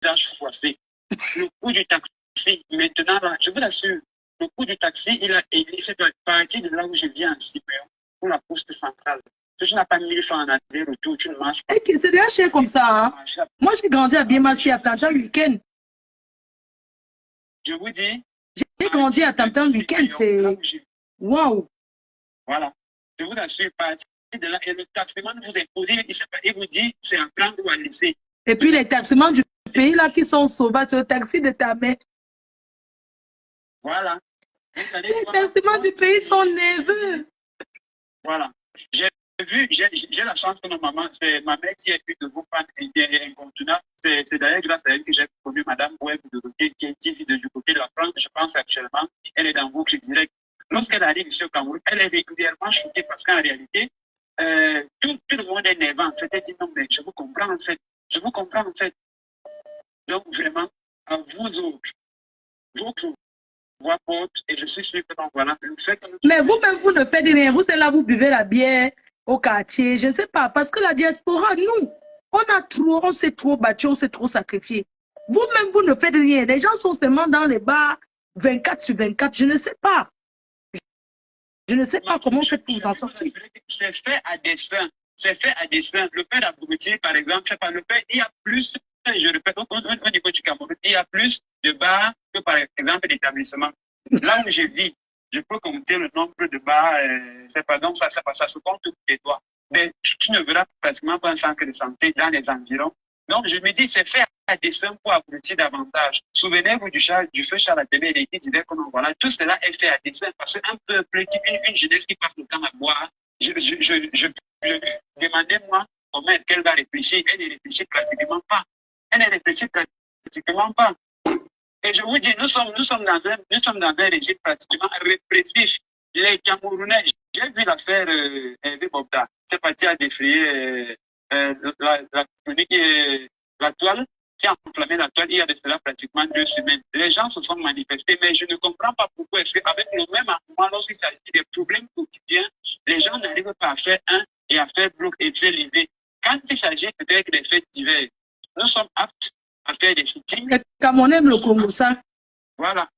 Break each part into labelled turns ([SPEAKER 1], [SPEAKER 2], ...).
[SPEAKER 1] visage froissé. Le coût du taxi, maintenant, là, je vous assure, le coût du taxi, c'est à partir de là où je viens en Cyprien, pour la poste centrale. Si tu n'as pas 1000 francs en aller-retour, tu ne marches pas.
[SPEAKER 2] C'est déjà cher comme ça. Hein? Moi, j'ai grandi à Biémassi, à Tantan Week-end.
[SPEAKER 1] Je vous dis.
[SPEAKER 2] J'ai grandi à Tantan Week-end, c'est. Waouh!
[SPEAKER 1] Voilà. Je vous assure, partir de là, et le taxement vous imposez, il vous dit, c'est un plan de laisser.
[SPEAKER 2] Et puis les taxements du pays là qui sont sauvages, c'est le taxi de ta mère.
[SPEAKER 1] Voilà.
[SPEAKER 2] Les taxements du pays sont nerveux.
[SPEAKER 1] Voilà. J'ai la chance que ma maman, c'est ma mère qui est une de vos fans incontournables. C'est d'ailleurs grâce à elle que j'ai connu Madame Web qui vit du côté de la France. Je pense actuellement, elle est dans Boucle Direct. Lorsqu'elle arrive ici au Cameroun, elle est régulièrement choquée parce qu'en réalité, tout le monde est nerveux. En fait, elle dit non, mais je vous comprends en fait. Je vous comprends en fait. Donc vraiment, à vous autres, votre voix porte et je suis sûr que donc, voilà, le fait que nous...
[SPEAKER 2] Mais vous-même, vous ne faites rien. Vous êtes là, vous buvez la bière au quartier. Je ne sais pas. Parce que la diaspora, nous, on s'est trop battu, on s'est trop sacrifié. Vous-même, vous ne faites rien. Les gens sont seulement dans les bars 24/24. Je ne sais pas. Je ne sais pas comment je peux vous en sortir.
[SPEAKER 1] C'est fait à dessein. C'est fait à dessein. Le père d'Abouti, par exemple, c'est pas le père. Il y a plus, je répète, au niveau du Cameroun, il y a plus de bars que, par exemple, d'établissements. Là où je vis, je peux compter le nombre de bars, c'est pas donc ça se compte tous les doigts. Mais tu ne verras pratiquement pas un centre de santé dans les environs. Donc, je me dis, c'est fait à dessein pour aboutir davantage. Souvenez-vous du feu Charles Télé qui disait que non, voilà, tout cela est fait à dessein parce qu'un peuple, une jeunesse qui passe le temps à boire, je demandais moi comment est-ce qu'elle va réfléchir. Elle ne réfléchit pratiquement pas. Elle ne réfléchit pratiquement pas. Et je vous dis, nous sommes dans un régime pratiquement répressif. Les Camerounais, j'ai vu l'affaire Hervé Bobda, c'est parti à défrayer la chronique la toile, qui a enflammé la toile il y a de cela pratiquement 2 semaines. Les gens se sont manifestés, mais je ne comprends pas pourquoi est-ce qu'avec le même argument, lorsqu'il s'agit des problèmes quotidiens, les gens n'arrivent pas à faire un et à faire bloc et très levé. Quand il s'agit peut-être des faits divers, nous sommes aptes à faire des shootings.
[SPEAKER 2] Comme on aime le Congo, ça.
[SPEAKER 1] Voilà.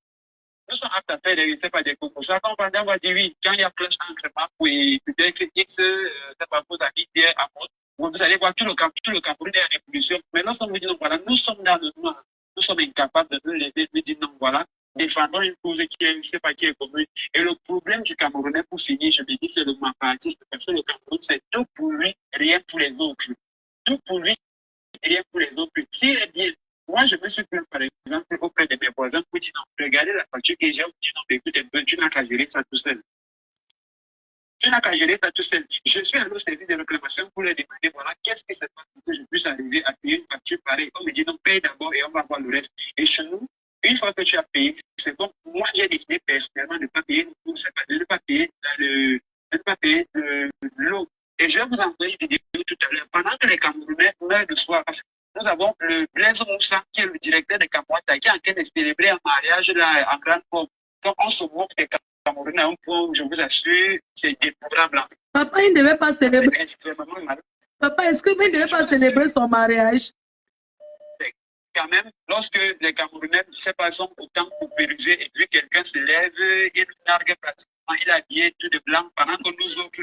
[SPEAKER 1] Nous sommes aptes à faire des concours. Ça, quand on va dire oui, quand il y a clash entre Mapou et peut-être X, c'est pas vos amis hier à moi. Vous allez voir tout le Cameroun est en révolution. Mais lorsqu'on vous dit non, voilà, nous sommes dans le noir. Nous sommes incapables de nous lever, de dire non, voilà, défendons une cause qui est, je sais pas qui est commune. Et le problème du Camerounais, pour finir, je me dis, c'est le mampatisme, parce que le Cameroun, c'est tout pour lui, rien pour les autres. Tout pour lui, rien pour les autres. S'il est bien, moi, je me suis plaint, par exemple, auprès de mes voisins pour dire non, regardez la facture que j'ai, on dit non, écoute, tu n'as qu'à gérer ça tout seul. Tu n'as qu'à gérer ça tout seul. Je suis allé au service de réclamation pour leur demander, voilà, qu'est-ce qui se passe pour que je puisse arriver à payer une facture pareille. On me dit non, paye d'abord et on va voir le reste. Et chez nous, une fois que tu as payé, c'est bon. Moi, j'ai décidé personnellement de ne pas payer de ne pas payer l'eau. Et je vais vous envoyer une vidéo tout à l'heure. Pendant que les Camerounais meurent de soif, nous avons le Blaise Moussa, qui est le directeur de Cameroun, qui est en train de célébrer un mariage là, en grande forme. Donc, on se moque des Camerounais à un point où, je vous assure, c'est déplorable.
[SPEAKER 2] Papa, il ne devait pas célébrer. Papa, est-ce qu'il ne devait pas célébrer son mariage?
[SPEAKER 1] Quand même, lorsque les Camerounais, je ne sais pas, sont autant paupérisés et puis quelqu'un se lève, il nargue pratiquement, il a habillé tout de blanc, pendant que nous autres,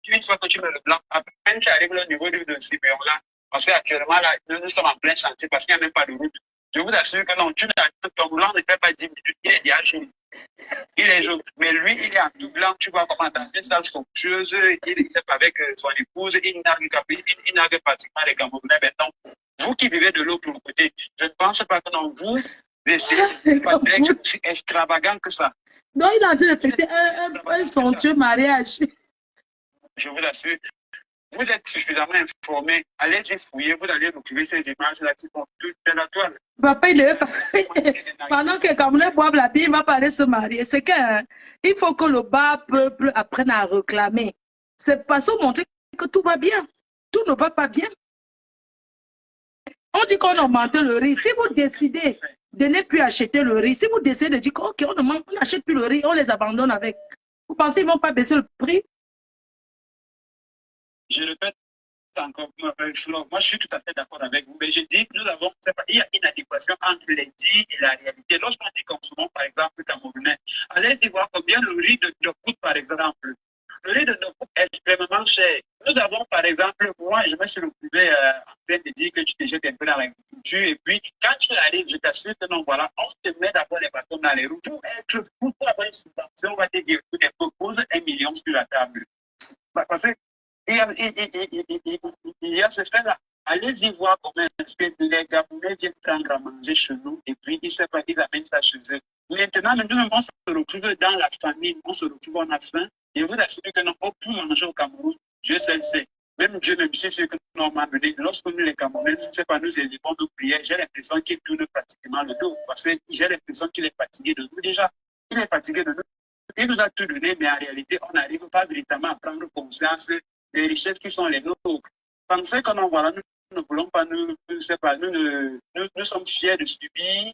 [SPEAKER 1] une fois que tu mets le blanc, à peine tu arrives au niveau de ce là, parce qu'actuellement, là, nous sommes en plein chantier parce qu'il n'y a même pas de route. Je vous assure que non, ton blanc ne fait pas 10 minutes, il est déjà jaune. Il est jaune. Mais lui, il est en tout blanc, tu vois comment dans une salle somptueuse, il est avec son épouse, il nargue pratiquement les Camerounais. Maintenant, vous qui vivez de l'autre côté, je ne pense pas que non, vous, c'est pas aussi extravagant que ça.
[SPEAKER 2] Non, il a dit de fêter un somptueux mariage.
[SPEAKER 1] Je vous assure. Vous êtes suffisamment informés, allez-y fouiller, vous allez retrouver ces images-là qui sont toutes de la toile.
[SPEAKER 2] Papa, il devait pas. Pendant que les Camerounais boivent la bière, il va pas aller se marier. C'est qu'il faut que le bas peuple apprenne à réclamer. C'est parce qu'on montrer que tout va bien. Tout ne va pas bien. On dit qu'on augmente le riz. Si vous décidez de ne plus acheter le riz, si vous décidez de dire OK, on n'achète plus le riz, on les abandonne avec. Vous pensez qu'ils ne vont pas baisser le prix?
[SPEAKER 1] Je répète, encore, Flo, moi je suis tout à fait d'accord avec vous, mais je dis que nous avons, il y a une adéquation entre les dits et la réalité. Lorsqu'on dit consommons par exemple camerounais, allez-y voir combien le riz de coûte par exemple. Le riz de nos coûte est extrêmement cher. Nous avons par exemple, moi je me suis retrouvé en train de dire que tu te jettes un peu dans l'agriculture et puis quand tu arrives, je t'assure que non, voilà, on te met d'abord les bâtons dans les roues. Pour avoir une subvention, on va te dire, écoute, propose 1 million sur la table. Parce que il y a ce fait-là. Allez-y voir comment est-ce que les Gabonais viennent prendre à manger chez nous et puis ils amènent ça chez eux. Maintenant, nous, on se retrouve dans la famine, on se retrouve en a faim et vous assurez que nous ne pouvons plus manger au Cameroun. Dieu seul sait. Même Dieu, même si c'est que nous avons amené, lorsque nous les Camerounais, je ne sais pas, nous élevons nos prières, j'ai l'impression qu'il tourne pratiquement le dos parce que j'ai l'impression qu'il est fatigué de nous déjà. Il est fatigué de nous. Il nous a tout donné, mais en réalité, on n'arrive pas véritablement à prendre conscience des richesses qui sont les nôtres. Pensez que non, voilà, nous ne voulons pas, nous sommes fiers de subir,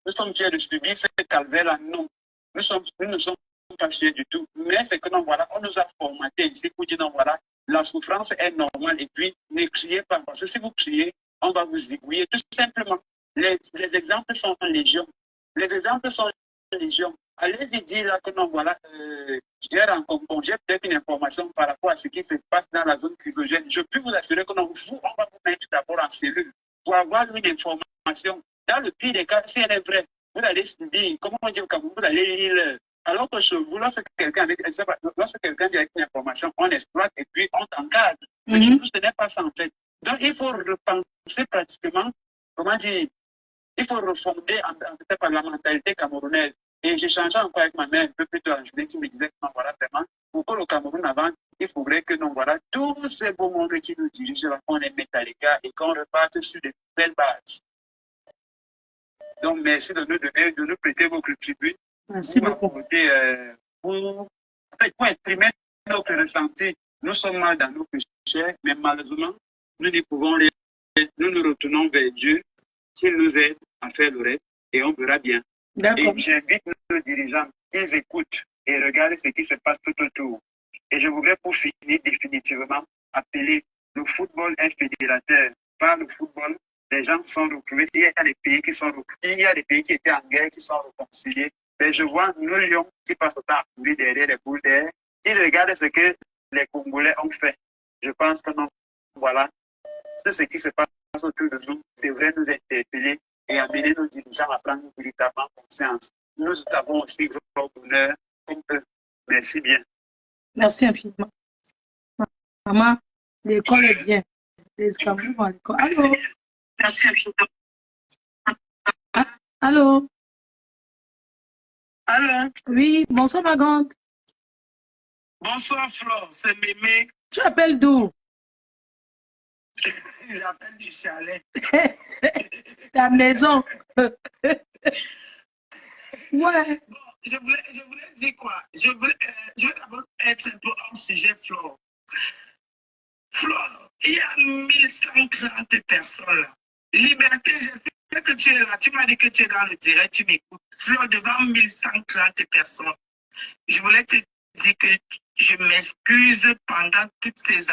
[SPEAKER 1] ce calvaire-là. Non, nous ne sommes pas fiers du tout. Mais c'est que non, voilà, on nous a formaté ici pour dire non, voilà, la souffrance est normale et puis ne criez pas. Parce que si vous criez, on va vous aiguiller. Tout simplement, les exemples sont légion. Les exemples sont légion. Allez-y dire là que non, voilà, j'ai peut-être une information par rapport à ce qui se passe dans la zone chrysogène. Je peux vous assurer que non, on va vous mettre d'abord en cellule pour avoir une information. Dans le pire des cas, si elle est vraie, vous allez se dire, comment on dit au Cameroun, vous allez lire. Alors que chez vous, lorsque quelqu'un dit avec une information, on exploite et puis on t'encadre. Mais chez nous, ce n'est pas ça en fait. Donc, il faut repenser pratiquement, comment dire, il faut refonder la mentalité camerounaise. Et j'ai changé encore avec ma mère un peu plus tôt la journée qui me disait que non, voilà, vraiment, pour que le Cameroun avance, il faudrait que non, voilà, tous ces beaux mondes qui nous dirigent, là, qu'on les mette à l'écart et qu'on reparte sur de belles bases. Donc, merci de nous prêter votre tribune.
[SPEAKER 2] Merci beaucoup.
[SPEAKER 1] Pour exprimer notre ressenti. Nous sommes mal dans nos péchés, mais malheureusement, nous ne pouvons rien. Nous nous retournons vers Dieu, qu'il nous aide à faire le reste et on verra bien. Et j'invite nos dirigeants qu'ils écoutent et regardent ce qui se passe tout autour. Et je voudrais pour finir définitivement appeler le football un fédérateur. Par le football, les gens sont retrouvés. Il y a des pays qui sont retrouvés. Il y a des pays qui étaient en guerre qui sont réconciliés. Mais je vois nos lions qui passent au temps à courir derrière les boules d'air. Ils regardent ce que les Congolais ont fait. Je pense que non. Voilà. C'est ce qui se passe autour de nous. C'est vrai nous interpeller et amener nos dirigeants à prendre véritablement conscience. Nous avons aussi grand bonheur comme eux. Merci bien.
[SPEAKER 2] Merci infiniment. Maman, l'école est bien. Les Camerounais vont à l'école. Allô?
[SPEAKER 1] Merci infiniment.
[SPEAKER 2] Allô?
[SPEAKER 1] Allô?
[SPEAKER 2] Oui, bonsoir ma grande.
[SPEAKER 1] Bonsoir Flore, c'est Mémé.
[SPEAKER 2] Tu appelles d'où?
[SPEAKER 1] J'appelle du chalet.
[SPEAKER 2] Ta maison. Ouais.
[SPEAKER 1] Bon, je voulais dire quoi? Je vais d'abord être un peu hors sujet, Flore. Flore, il y a 1130 personnes là. Liberté, j'espère que tu es là. Tu m'as dit que tu es dans le direct, tu m'écoutes. Flore, devant 1130 personnes. Je voulais te dire que je m'excuse pendant toutes ces